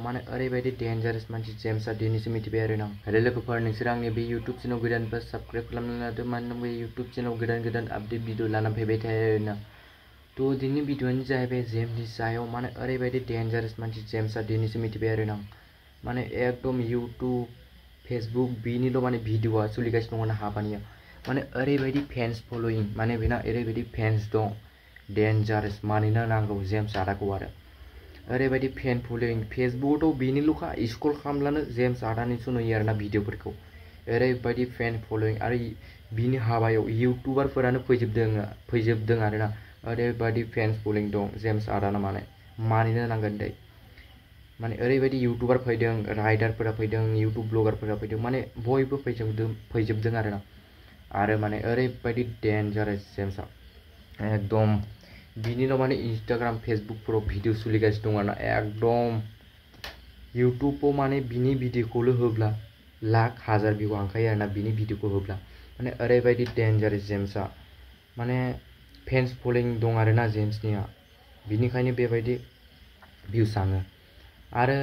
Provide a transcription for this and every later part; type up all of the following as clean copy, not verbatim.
माने ओरैबायदि डेन्जारास मानसि जेम्सआ दिनैसो मिथिबाय आरो ना। आरो लोगोफोर नोंसोर आंनि बे इउटुब चेनेल गोदानबा साबस्क्राइब खालामना लादो, मानोना बे इउटुब चेनेल गोदान आपडेट भिडिअ लाना फैबाय थायो आरो ना। तो दिनैनि भिडिअआनो जाहैबाय जेम्सनि सायाव, माने ओरैबायदि डेन्जारास मानसि जेम्सआ दिनैसो मिथिबाय आरो ना। माने एकदम इउटुब फेसबुक बिनिल' माने भिडिअआ सोलिगासिनो दङ हाबानिया। माने ओरैबायदि फेन्स फलोइं, माने बेना ओरैबायदि फेन्स दं डेन्जारास, मानिनो नांगौ जेम्स आदाखौ आरो। ओरैबायदि फेन फलोइं फेसबुकआवथ' बेनिल'खा स्क्रल खालामब्लानो जेम्स आदानिसो नुयो आरोना भिडिअफोरखौ। ओरैबायदि फेन फलोइं आरो बिनि हाबायाव इउटुबारफोरानो फैजोबदों आरोना। ओरैबायदि फेन्स फलोइं दं जेम्स आदाना, माने मानिनो नांगोन दै। माने ओरैबायदि इउटुबार फैदों, राइडारफोरा फैदों, इउटुब ब्लगारफोरा फैदों, माने बयबो फैजोबदों आरोना। आरो माने ओरैबायदि डेन्जारास जेम्सआ एकदम बिनिल' माने इन्स्टाग्राम फेसबुकफोराव भिडिअ सोलिगासिनो दं आरोना। एकदम इउटुबाव माने बिनि भिडिअखौल' होब्ला लाख हाजार भिउ हांखायो आरोना बिनि भिडिअखौ होब्ला। माने ओरैबायदि डेन्जारास जेम्सआ, माने फेन्स फलोइं दं आरोना जेम्सनिया, बिनिखायनो बेबायदि भिउस आङो। आरो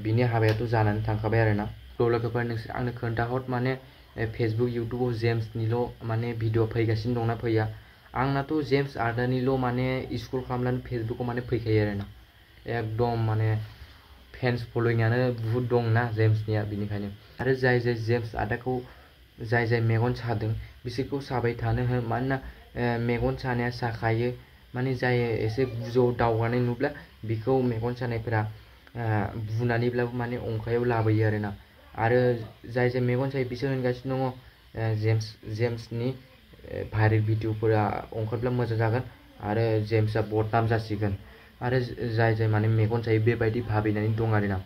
बिनि हाबायाथ' जानानै थांखाबाय आरोना। थ' लोगोफोर नोंसोर आंनो खोन्थाहर, माने फेसबुक इउटुबाव जेम्सनिल' माने भिडिअ फैगासिनो दंना फैया। आंनाथ' जेम्स आदानिल' माने स्क्रल खालामब्लानो फेसबुकआव माने फैखायो आरोना। एकदम माने फेन्स फलोइंआनो बुहुत दंना जेम्सनिया, बिनिखायनो। आरो जाय जेम्स आदाखौ जाय मेगन सादों बिसोरखौ साबाय थानो हो, मानोना मेगन सानाया साखायो। माने जाय एसे गोजौआव दावगानाय नुब्ला बिखौ मेगन सानायफोरा बुनानैब्लाबो माने अंखायाव लाबोयो आरोना। आरो जाय मेगन सायो बिसोर होनगासिनो दङ जेम्सनि भाइरेल भिडिअफोरा ओंखारब्ला मोजां जागोन आरो जेम्सआ बदनाम जासिगोन। आरो जाय माने मेगन सायो बेबायदि भाबिनानै दं आरोना।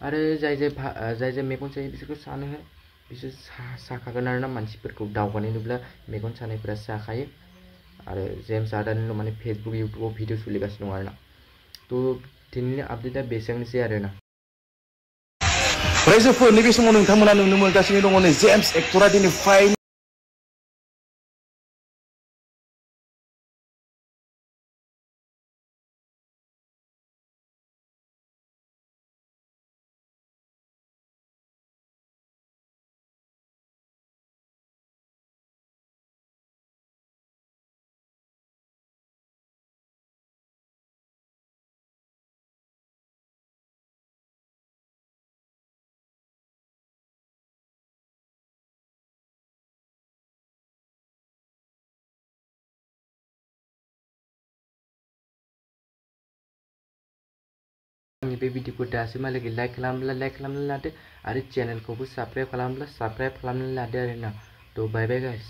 आरो जाय मेगन सायो बिसोरखौ सानो हो, बिसोर साखागोन आरोना। मानसिफोरखौ दावगानाय नुब्ला मेगन सानायफोरा साखायो। आरो जेम्स आदानिल' माने फेसबुक इउटुबाव भिडिअ सोलिगासिनो दं आरोना। थ' दिनैनि आपडेटआ बेसेबांनोसै आरोना। रायजोफोर नैबे समाव नोंथांमोना नुनो मोनगासिनो दङ नै जेम्स एक्टरा दिनै फाइन आंनि बे भिडिअखौ दासो मालाय लाइक खालामना लादो, आरो चेनेलखौबो साबस्क्राइब खालामब्ला साबस्क्राइब खालामनानै लादो आरोना। थ' बाय बाय गाइस।